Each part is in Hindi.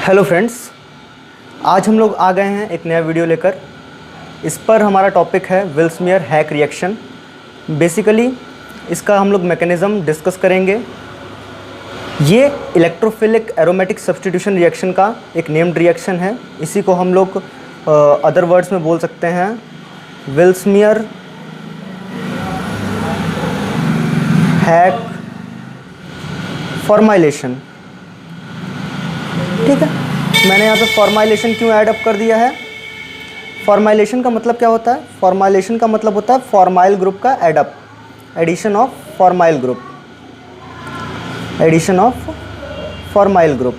हेलो फ्रेंड्स, आज हम लोग आ गए हैं एक नया वीडियो लेकर। इस पर हमारा टॉपिक है विल्समियर हैक रिएक्शन। बेसिकली इसका हम लोग मैकेनिज़्म डिस्कस करेंगे। ये इलेक्ट्रोफिलिक एरोमेटिक सब्स्टिट्यूशन रिएक्शन का एक नेम्ड रिएक्शन है। इसी को हम लोग अदर वर्ड्स में बोल सकते हैं विल्समियर हैक फॉर्माइलेशन। ठीक है, मैंने यहाँ पे फॉर्माइलेशन क्यों ऐड अप कर दिया है? फॉर्माइलेशन का मतलब क्या होता है? फॉर्माइलेशन का मतलब होता है फॉर्माइल ग्रुप का add up, addition of formyl group, addition of formyl group,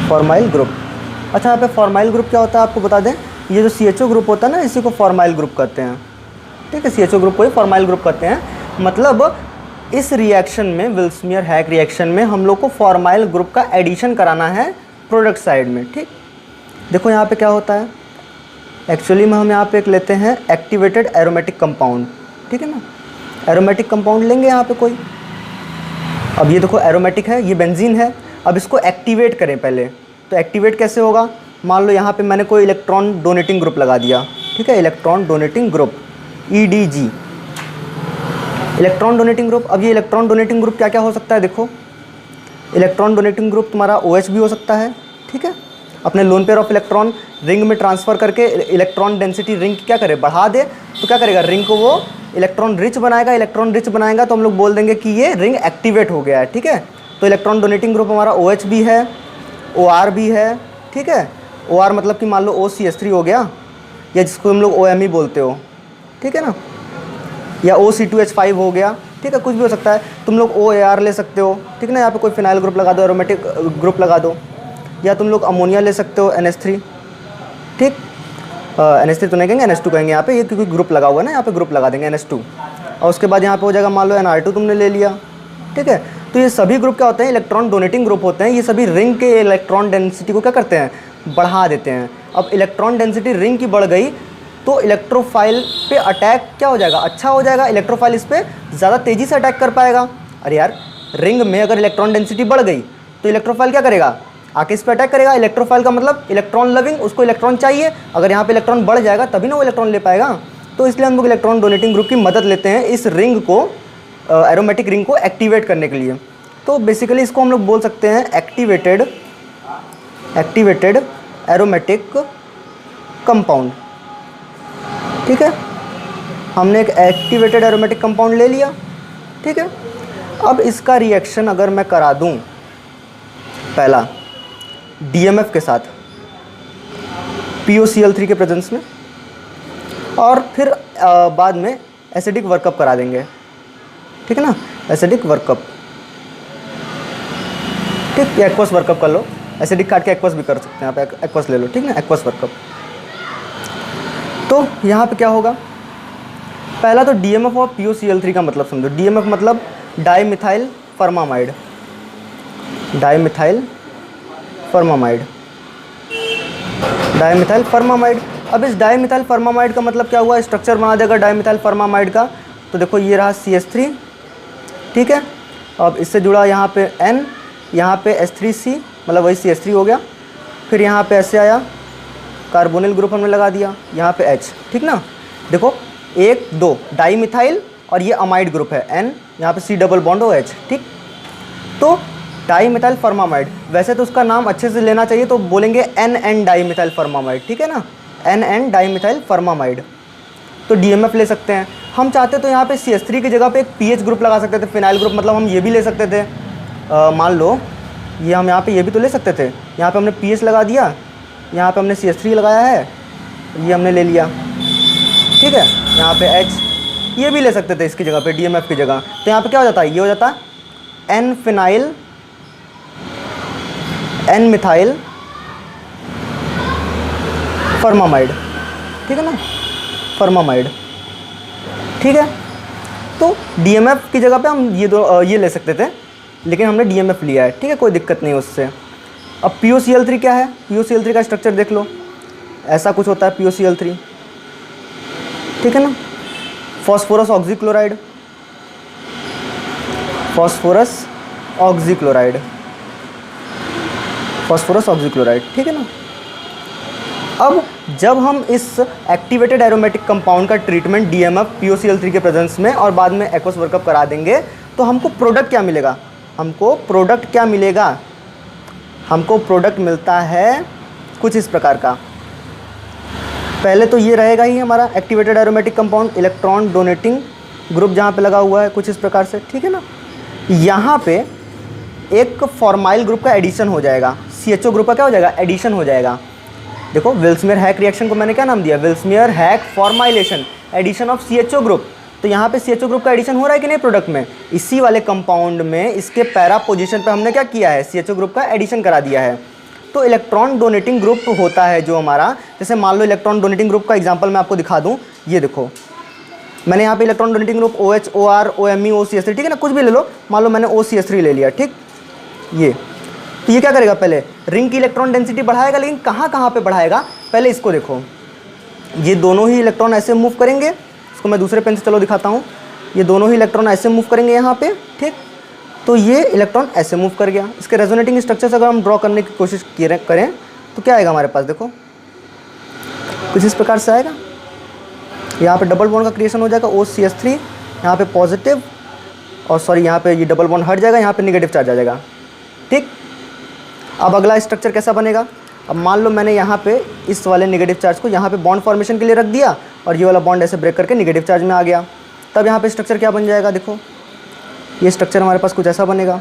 formyl group. अच्छा, यहाँ पे फॉर्माइल ग्रुप क्या होता है आपको बता दें। ये जो CHO ग्रुप होता है ना, इसी को फॉर्माइल ग्रुप कहते हैं। ठीक है, CHO ग्रुप को ही फॉर्माइल ग्रुप कहते हैं। मतलब इस रिएक्शन में, विल्समियर हैक रिएक्शन में, हम लोग को फॉर्माइल ग्रुप का एडिशन कराना है प्रोडक्ट साइड में। ठीक, देखो यहाँ पे क्या होता है। एक्चुअली में हम यहाँ पे एक लेते हैं एक्टिवेटेड एरोमेटिक कंपाउंड। ठीक है ना, एरोमेटिक कंपाउंड लेंगे यहाँ पे कोई। अब ये देखो एरोमेटिक है, ये बेंजीन है। अब इसको एक्टिवेट करें पहले, तो एक्टिवेट कैसे होगा? मान लो यहाँ पे मैंने कोई इलेक्ट्रॉन डोनेटिंग ग्रुप लगा दिया। ठीक है, electron donating group EDG, electron donating group. अब ये इलेक्ट्रॉन डोनेटिंग ग्रुप क्या क्या हो सकता है? देखो, इलेक्ट्रॉन डोनेटिंग ग्रुप तुम्हारा OH भी हो सकता है। ठीक है, अपने lone pair of electron ring में ट्रांसफ़र करके इलेक्ट्रॉन डेंसिटी रिंग क्या करे, बढ़ा दे। तो क्या करेगा, रिंग को वो इलेक्ट्रॉन रिच बनाएगा। इलेक्ट्रॉन रिच बनाएगा तो हम लोग बोल देंगे कि ये रिंग एक्टिवेट हो गया है। ठीक है, तो इलेक्ट्रॉन डोनेटिंग ग्रुप हमारा OH भी है, OR भी है। ठीक है, OR मतलब कि मान लो OCH3 हो गया, या जिसको हम लोग OMe बोलते हो। ठीक है ना, या OC2H5 हो गया। ठीक है, कुछ भी हो सकता है। तुम लोग OAR ले सकते हो। ठीक है ना, यहाँ पे कोई फिनाइल ग्रुप लगा दो, एरोमेटिक ग्रुप लगा दो। या तुम लोग अमोनिया ले सकते हो, NH3। ठीक, NH3 तो नहीं कहेंगे, NH2 कहेंगे यहाँ पे, ये क्योंकि ग्रुप लगा हुआ है ना, यहाँ पे ग्रुप लगा देंगे NH2। और उसके बाद यहाँ पे हो जाएगा मान लो NR2 तुमने ले लिया। ठीक है, तो ये सभी ग्रुप क्या होते हैं? इलेक्ट्रॉन डोनेटिंग ग्रुप होते हैं। ये सभी रिंग के इलेक्ट्रॉन डेंसिटी को क्या करते हैं? बढ़ा देते हैं। अब इलेक्ट्रॉन डेंसिटी रिंग की बढ़ गई तो इलेक्ट्रोफाइल पे अटैक क्या हो जाएगा? अच्छा हो जाएगा। इलेक्ट्रोफाइल इस पर ज़्यादा तेज़ी से अटैक कर पाएगा। अरे यार, रिंग में अगर इलेक्ट्रॉन डेंसिटी बढ़ गई तो इलेक्ट्रोफाइल क्या करेगा? आके इस पर अटैक करेगा। इलेक्ट्रोफाइल का मतलब इलेक्ट्रॉन लविंग, उसको इलेक्ट्रॉन चाहिए। अगर यहाँ पे इलेक्ट्रॉन बढ़ जाएगा तभी ना वो इलेक्ट्रॉन ले पाएगा। तो इसलिए हम लोग इलेक्ट्रॉन डोनेटिंग ग्रुप की मदद लेते हैं इस रिंग को, एरोमेटिक रिंग को एक्टिवेट करने के लिए। तो बेसिकली इसको हम लोग बोल सकते हैं एक्टिवेटेड एरोमेटिक कंपाउंड। ठीक है, हमने एक एक्टिवेटेड एरोमेटिक कंपाउंड ले लिया। ठीक है, अब इसका रिएक्शन अगर मैं करा दूं पहला DMF के साथ POCl3 के प्रेजेंस में, और फिर बाद में एसिडिक वर्कअप करा देंगे। ठीक है ना, एसिडिक वर्कअप। ठीक, एक्वस वर्कअप कर लो, एसिडिक काट के एक्वस भी कर सकते हैं आप, एक्वस ले लो। ठीक है ना, एक्वस वर्कअप। तो यहाँ पे क्या होगा? पहला तो DMF और POCl3 का मतलब समझो। DMF मतलब dimethyl formamide, dimethyl formamide, dimethyl formamide. अब इस डाईमिथाइल फॉर्मामाइड का मतलब क्या हुआ? स्ट्रक्चर बना देगा डाईमिथाइल फॉर्मामाइड का। तो देखो ये रहा CH3। ठीक है, अब इससे जुड़ा यहाँ पे N, यहाँ पे H3C, मतलब वही CH3 हो गया। फिर यहाँ पे ऐसे आया, कार्बोनिल ग्रुप हमने लगा दिया, यहाँ पे H। ठीक ना, देखो 1 2 डाईमिथाइल, और ये अमाइड ग्रुप है N, यहाँ पे C डबल बॉन्ड OH। ठीक, तो डाईमिथाइल फॉर्मामाइड, वैसे तो उसका नाम अच्छे से लेना चाहिए, तो बोलेंगे NN डाईमिथाइल फॉर्मामाइड। ठीक है ना, NN डाईमिथाइल फॉर्मामाइड। तो DMF ले सकते हैं। हम चाहते तो यहाँ पे CH3 की जगह पे एक PH ग्रुप लगा सकते थे, फिनाइल ग्रुप। मतलब हम ये भी ले सकते थे, मान लो ये हम यहाँ पे ये भी तो ले सकते थे। यहाँ पे हमने PH लगा दिया, यहाँ पे हमने CH3 लगाया है, ये हमने ले लिया। ठीक है, यहाँ पे H, ये भी ले सकते थे इसकी जगह पे, DMF की जगह। तो यहाँ पे क्या हो जाता है? ये हो जाता है N phenyl, N methyl formamide. ठीक है ना, फॉर्मामाइड। ठीक है, तो DMF की जगह पे हम ये ले सकते थे, लेकिन हमने DMF लिया है। ठीक है, कोई दिक्कत नहीं उससे। अब POCl3 क्या है? POCl3 का स्ट्रक्चर देख लो, ऐसा कुछ होता है POCl3। ठीक है ना, phosphorus oxychloride, phosphorus oxychloride. Phosphorus oxychloride, ठीक है ना। अब जब हम इस एक्टिवेटेड एरोमेटिक कंपाउंड का ट्रीटमेंट DMF POCl3 के प्रेजेंस में और बाद में एक्वस वर्कअप करा देंगे तो हमको प्रोडक्ट क्या मिलेगा, हमको प्रोडक्ट मिलता है कुछ इस प्रकार का। पहले तो ये रहेगा ही हमारा activated aromatic compound, electron donating group जहाँ पे लगा हुआ है कुछ इस प्रकार से, ठीक है ना। यहाँ पे एक फॉर्माइल ग्रुप का एडिशन हो जाएगा, CHO ग्रुप का क्या हो जाएगा, एडिशन हो जाएगा। देखो विल्समेयर-हैक रिएक्शन को मैंने क्या नाम दिया, Vilsmeier Haack formylation, addition of CHO group. तो यहाँ पे CHO ग्रुप का एडिशन हो रहा है कि नहीं प्रोडक्ट में, इसी वाले कंपाउंड में इसके पैरा पोजीशन पे हमने क्या किया है, CHO ग्रुप का एडिशन करा दिया है। तो इलेक्ट्रॉन डोनेटिंग ग्रुप होता है जो हमारा, जैसे मान लो इलेक्ट्रॉन डोनेटिंग ग्रुप का एग्जांपल मैं आपको दिखा दूं, ये देखो मैंने यहाँ पे electron donating group OH, OR, OMe, OCH3, ठीक है ना, कुछ भी ले लो, मान लो मैंने OCH3 ले लिया, ठीक। ये तो ये क्या करेगा, पहले रिंग की इलेक्ट्रॉन डेंसिटी बढ़ाएगा, लेकिन कहाँ कहाँ पे बढ़ाएगा, पहले इसको देखो, ये दोनों ही इलेक्ट्रॉन ऐसे मूव करेंगे, इसको मैं दूसरे पेन से चलो दिखाता हूँ, ये दोनों ही इलेक्ट्रॉन ऐसे मूव करेंगे यहाँ पे, ठीक। तो ये इलेक्ट्रॉन ऐसे मूव कर गया, इसके रेजोनेटिंग स्ट्रक्चर्स अगर हम ड्रॉ करने की कोशिश करें तो क्या आएगा हमारे पास, देखो कुछ इस प्रकार से आएगा। यहाँ पे डबल बॉन्ड का क्रिएशन हो जाएगा, OCH3 यहाँ पे पॉजिटिव, और सॉरी यहाँ पे ये डबल बॉन्ड हट जाएगा, यहाँ पे निगेटिव चार्ज आ जाएगा, ठीक। अब अगला स्ट्रक्चर कैसा बनेगा, अब मान लो मैंने यहाँ पे इस वाले निगेटिव चार्ज को यहाँ पे बॉन्ड फॉर्मेशन के लिए रख दिया और ये वाला बॉन्ड ऐसे ब्रेक करके निगेटिव चार्ज में आ गया, तब यहाँ पे स्ट्रक्चर क्या बन जाएगा, देखो ये स्ट्रक्चर हमारे पास कुछ ऐसा बनेगा।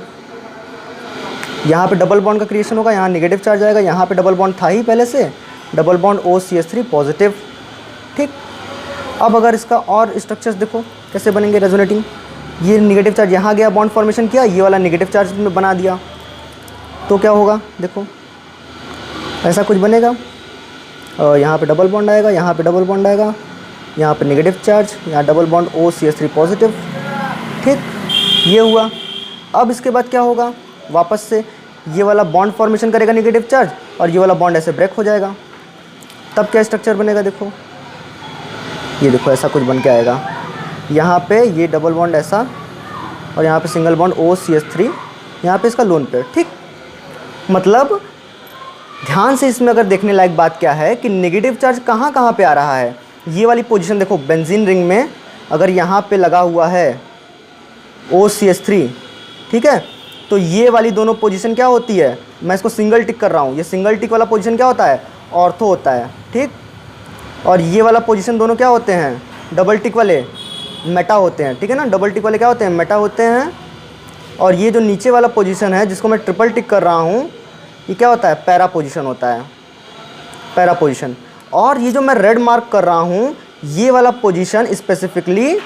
यहाँ पे डबल बॉन्ड का क्रिएशन होगा, यहाँ निगेटिव चार्ज आएगा, यहाँ पे डबल बॉन्ड था ही पहले से, डबल बॉन्ड OCH3 पॉजिटिव, ठीक। अब अगर इसका और स्ट्रक्चर्स देखो कैसे बनेंगे रेजोनेटिंग, ये निगेटिव चार्ज यहाँ गया, बॉन्ड फॉर्मेशन किया, ये वाला निगेटिव चार्ज में बना दिया, तो क्या होगा, देखो ऐसा कुछ बनेगा। यहाँ पे डबल बॉन्ड आएगा, यहाँ पे डबल बॉन्ड आएगा, यहाँ पे निगेटिव चार्ज, यहाँ डबल बॉन्ड OCH3 पॉजिटिव, ठीक, ये हुआ। अब इसके बाद क्या होगा, वापस से ये वाला बॉन्ड फॉर्मेशन करेगा निगेटिव चार्ज और ये वाला बॉन्ड ऐसे ब्रेक हो जाएगा, तब क्या स्ट्रक्चर बनेगा, देखो ये देखो ऐसा कुछ बन के आएगा। यहाँ पे ये डबल बॉन्ड ऐसा और यहाँ पे सिंगल बॉन्ड OCH3, यहाँ पे इसका लोन पेयर, ठीक। मतलब ध्यान से इसमें अगर देखने लायक बात क्या है कि नेगेटिव चार्ज कहाँ कहाँ पे आ रहा है, ये वाली पोजीशन देखो, बेंजीन रिंग में अगर यहाँ पे लगा हुआ है OCH3, ठीक है, तो ये वाली दोनों पोजीशन क्या होती है, मैं इसको सिंगल टिक कर रहा हूँ, ये सिंगल टिक वाला पोजीशन क्या होता है, ऑर्थो होता है, ठीक। और ये वाला पोजीशन दोनों क्या होते हैं, डबल टिक वाले मेटा होते हैं, ठीक है ना, डबल टिक वाले क्या होते हैं, मेटा होते हैं। और ये जो नीचे वाला पोजीशन है जिसको मैं ट्रिपल टिक कर रहा हूँ, ये क्या होता है, पैरा पोजीशन होता है, पैरा पोजीशन। और ये जो मैं रेड मार्क कर रहा हूँ, ये वाला पोजीशन स्पेसिफिकली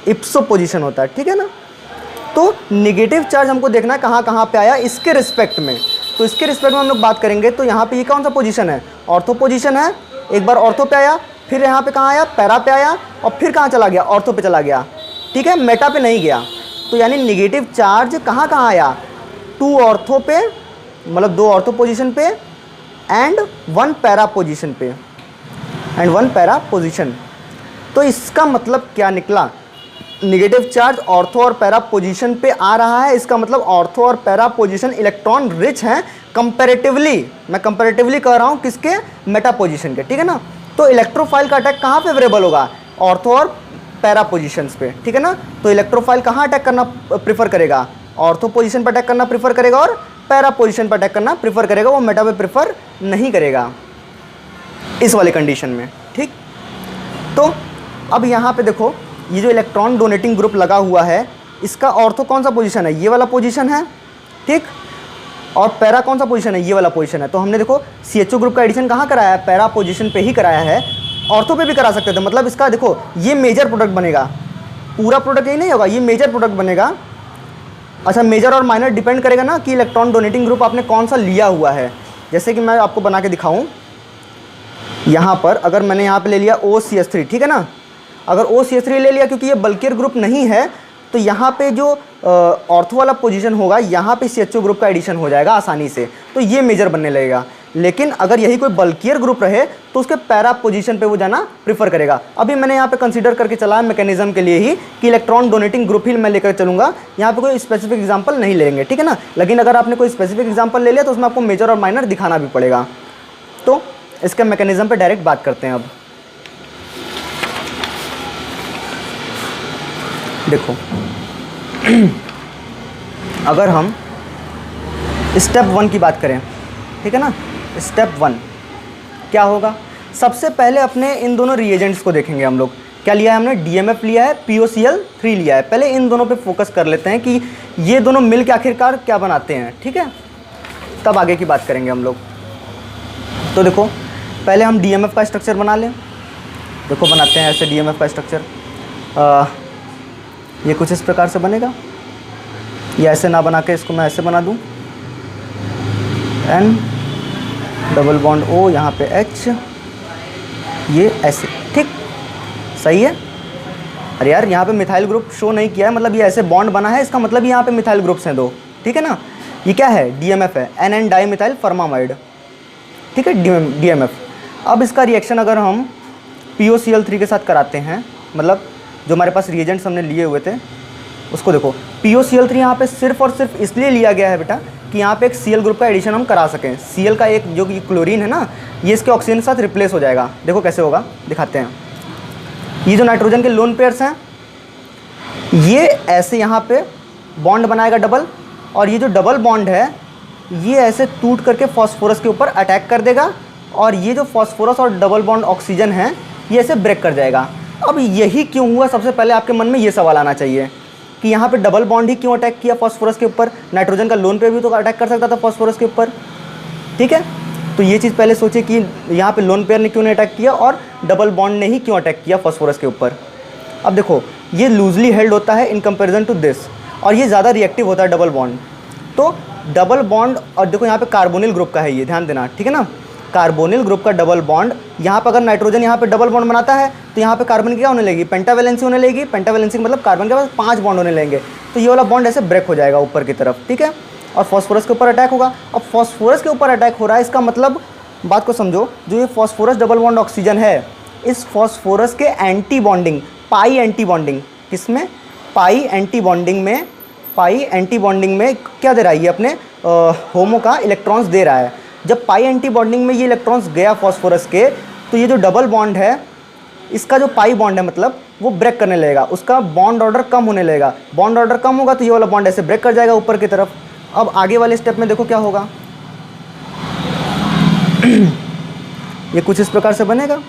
इप्सो पोजीशन होता है, ठीक है ना। तो नेगेटिव चार्ज हमको देखना है कहाँ कहाँ पे आया इसके रिस्पेक्ट में, तो इसके रिस्पेक्ट में हम लोग बात करेंगे। तो यहाँ पे ये कौन सा पोजीशन है, ऑर्थो पोजीशन है, एक बार ऑर्थो पे आया, फिर यहाँ पे कहाँ आया, पैरा पे आया, और फिर कहाँ चला गया, ऑर्थो पे चला गया, ठीक है, मेटा पे नहीं गया। तो यानी नेगेटिव चार्ज कहाँ कहाँ आया, 2 ऑर्थो पे, मतलब 2 ऑर्थो पोजीशन पे एंड 1 पैरा पोजीशन पे, एंड 1 पैरा पोजीशन। तो इसका मतलब क्या निकला, नेगेटिव चार्ज ऑर्थो और पैरा पोजीशन पे आ रहा है, इसका मतलब ऑर्थो और पैरा पोजीशन इलेक्ट्रॉन रिच हैं कंपैरेटिवली, मैं कंपैरेटिवली कह रहा हूँ किसके, मेटा पोजीशन के, ठीक है ना। तो इलेक्ट्रोफाइल का अटैक कहाँ फेवरेबल होगा, ऑर्थो और पैरा पोजीशंस पे, ठीक है ना। तो इलेक्ट्रोफाइल कहाँ अटैक करना प्रीफर करेगा, ऑर्थो पोजीशन पर अटैक करना प्रीफर करेगा और पैरा पोजीशन पर अटैक करना प्रीफर करेगा, वो मेटा पे प्रीफर नहीं करेगा इस वाले कंडीशन में, ठीक। तो अब यहाँ पे देखो, ये जो इलेक्ट्रॉन डोनेटिंग ग्रुप लगा हुआ है, इसका ऑर्थो कौन सा पोजीशन है, ये वाला पोजीशन है, ठीक। और पैरा कौन सा पोजीशन है, ये वाला पोजीशन है। तो हमने देखो CHO ग्रुप का एडिशन कहाँ कराया है, पैरा पोजीशन पे ही कराया है, ऑर्थो पे भी करा सकते थे। मतलब इसका देखो ये मेजर प्रोडक्ट बनेगा, पूरा प्रोडक्ट यही नहीं होगा, ये मेजर प्रोडक्ट बनेगा। अच्छा, मेजर और माइनर डिपेंड करेगा ना कि इलेक्ट्रॉन डोनेटिंग ग्रुप आपने कौन सा लिया हुआ है। जैसे कि मैं आपको बना के दिखाऊँ, यहाँ पर अगर मैंने यहाँ पर ले लिया OCH3, ठीक है ना, अगर OCH3 ले लिया क्योंकि ये बल्कियर ग्रुप नहीं है, तो यहाँ पे जो ऑर्थो वाला पोजीशन होगा, यहाँ पे CHO ग्रुप का एडिशन हो जाएगा आसानी से, तो ये मेजर बनने लगेगा। लेकिन अगर यही कोई बल्कियर ग्रुप रहे तो उसके पैरा पोजीशन पे वो जाना प्रीफर करेगा। अभी मैंने यहाँ पे कंसीडर करके चला है मैकेनिज्म के लिए ही कि इलेक्ट्रॉन डोनेटिंग ग्रुप ही मैं लेकर चलूंगा, यहाँ पे कोई स्पेसिफिक एग्जांपल नहीं लेंगे, ठीक है ना। लेकिन अगर आपने कोई स्पेसिफिक एग्जांपल ले लिया तो उसमें आपको मेजर और माइनर दिखाना भी पड़ेगा। तो इसके मैकेनिज्म पे डायरेक्ट बात करते हैं। अब देखो अगर हम स्टेप 1 की बात करें, ठीक है ना, स्टेप 1 क्या होगा, सबसे पहले अपने इन दोनों रिएजेंट्स को देखेंगे हम लोग। क्या लिया है हमने, DMF लिया है, POCl3 लिया है। पहले इन दोनों पे फोकस कर लेते हैं कि ये दोनों मिल के आखिरकार क्या बनाते हैं, ठीक है, तब आगे की बात करेंगे हम लोग। तो देखो पहले हम DMF का स्ट्रक्चर बना लें। देखो बनाते हैं ऐसे DMF का स्ट्रक्चर। ये कुछ इस प्रकार से बनेगा, ये ऐसे ना बना के इसको मैं ऐसे बना दूं, N डबल बॉन्ड O, यहाँ पे H, ये ऐसे, ठीक, सही है। अरे यार यहाँ पे मिथाइल ग्रुप शो नहीं किया है, मतलब ये ऐसे बॉन्ड बना है, इसका मतलब यहाँ पे मिथाइल ग्रुप्स हैं 2, ठीक है ना। ये क्या है, DMF है, NN डाईमिथाइल फॉर्मामाइड, ठीक है, DMF। अब इसका रिएक्शन अगर हम POCl3 के साथ कराते हैं, मतलब जो हमारे पास रिएजेंट्स हमने लिए हुए थे उसको देखो, POCl3 यहाँ पे सिर्फ और सिर्फ इसलिए लिया गया है बेटा कि यहाँ पे एक Cl ग्रुप का एडिशन हम करा सकें। Cl का एक जो क्लोरीन है ना, ये इसके ऑक्सीजन के साथ रिप्लेस हो जाएगा। देखो कैसे होगा, दिखाते हैं। ये जो नाइट्रोजन के लोन पेयर्स हैं, ये ऐसे यहाँ पे बॉन्ड बनाएगा डबल, और ये जो डबल बॉन्ड है ये ऐसे टूट करके फॉस्फोरस के ऊपर अटैक कर देगा, और ये जो फॉस्फोरस और डबल बॉन्ड ऑक्सीजन है ये ऐसे ब्रेक कर जाएगा। अब यही क्यों हुआ, सबसे पहले आपके मन में ये सवाल आना चाहिए कि यहाँ पे डबल बॉन्ड ही क्यों अटैक किया फॉस्फोरस के ऊपर, नाइट्रोजन का लोन पेयर भी तो अटैक कर सकता था फॉस्फोरस के ऊपर, ठीक है। तो ये चीज़ पहले सोचे कि यहाँ पे लोन पेयर ने क्यों नहीं अटैक किया और डबल बॉन्ड ने ही क्यों अटैक किया फॉस्फोरस के ऊपर। अब देखो ये लूजली हेल्ड होता है इन कंपेरिजन टू दिस, और ये ज़्यादा रिएक्टिव होता है डबल बॉन्ड। तो डबल बॉन्ड, और देखो यहाँ पे कार्बोनिल ग्रुप का है ये, ध्यान देना, ठीक है ना। कार्बोनिल ग्रुप का डबल बॉन्ड, यहाँ पर अगर नाइट्रोजन यहाँ पे डबल बॉन्ड बनाता है तो यहाँ पे कार्बन की क्या होने लगेगी, पेंटावैलेंसी होने लगेगी। पेंटावैलेंसी मतलब कार्बन के पास 5 बॉन्ड होने लगेंगे, तो ये वाला बॉन्ड ऐसे ब्रेक हो जाएगा ऊपर की तरफ, ठीक है, और फॉस्फोरस के ऊपर अटैक होगा। अब फॉस्फोरस के ऊपर अटैक हो रहा है, इसका मतलब बात को समझो, जो ये फॉस्फोरस डबल बॉन्ड ऑक्सीजन है, इस फॉस्फोरस के एंटी बॉन्डिंग, पाई एंटी बॉन्डिंग, किसमें, पाई एंटी बॉन्डिंग में, पाई एंटी बॉन्डिंग में क्या दे रहा है, ये अपने होमो का इलेक्ट्रॉन्स दे रहा है। जब पाई एंटी बॉन्डिंग में ये इलेक्ट्रॉन्स गया फॉस्फोरस के, तो ये जो डबल बॉन्ड है, इसका जो पाई बॉन्ड है मतलब वो ब्रेक करने लगेगा, उसका बॉन्ड ऑर्डर कम होने लगेगा। बॉन्ड ऑर्डर कम होगा तो ये वाला बॉन्ड ऐसे ब्रेक कर जाएगा ऊपर की तरफ। अब आगे वाले स्टेप में देखो क्या होगा, ये कुछ इस प्रकार से बनेगा।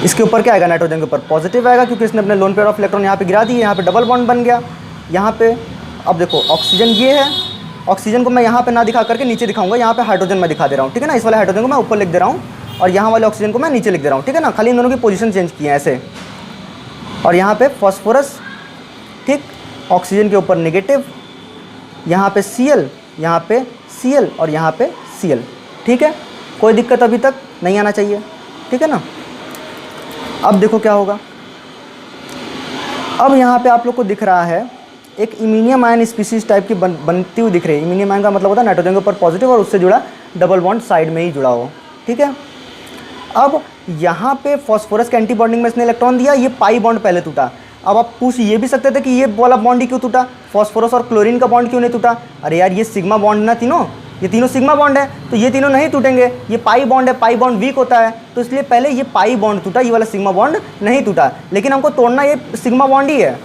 इसके ऊपर क्या आएगा, नाइट्रोजन के ऊपर पॉजिटिव आएगा, क्योंकि इसने अपने लोन पेयर ऑफ इलेक्ट्रॉन यहाँ पे गिरा दिए, यहाँ पे डबल बॉन्ड बन गया यहाँ पे। अब देखो ऑक्सीजन ये है, ऑक्सीजन को मैं यहाँ पे ना दिखा करके नीचे दिखाऊंगा, यहाँ पे हाइड्रोजन मैं दिखा दे रहा हूँ, ठीक है ना। इस वाले हाइड्रोजन को मैं ऊपर लिख दे रहा हूँ और यहाँ वाले ऑक्सीजन को मैं नीचे लिख दे रहा हूँ, ठीक है ना। खाली इन दोनों की पोजीशन चेंज की है ऐसे। और यहाँ पे फॉस्फोरस, ठीक, ऑक्सीजन के ऊपर नेगेटिव, यहाँ पे Cl, यहाँ पे Cl और यहाँ पे Cl, ठीक है। कोई दिक्कत अभी तक नहीं आना चाहिए, ठीक है ना। अब देखो क्या होगा, अब यहाँ पे आप लोग को दिख रहा है एक इमीनियम आयन स्पीसीज टाइप की बनती हुई दिख रही है। इमीनियम आयन का मतलब होता है नाइट्रोजन के ऊपर पॉजिटिव और उससे जुड़ा डबल बॉन्ड साइड में ही जुड़ा हो, ठीक है। अब यहाँ पे फॉस्फोरस के एंटी बॉन्डिंग में इसने इलेक्ट्रॉन दिया, ये पाई बॉन्ड पहले टूटा। अब आप पूछ ये भी सकते थे कि ये वाला बॉन्ड ही क्यों टूटा, फॉस्फोरस और क्लोरीन का बॉन्ड क्यों नहीं टूटा। अरे यार ये सिग्मा बॉन्ड ना तीनों, ये तीनों सिग्मा बॉन्ड है, तो ये तीनों नहीं टूटेंगे, ये पाई बॉन्ड है, पाई बॉन्ड वीक होता है, तो इसलिए पहले ये पाई बॉन्ड टूटा, ये वाला सिग्मा बॉन्ड नहीं टूटा। लेकिन हमको तोड़ना ये सिग्मा बॉन्ड ही है।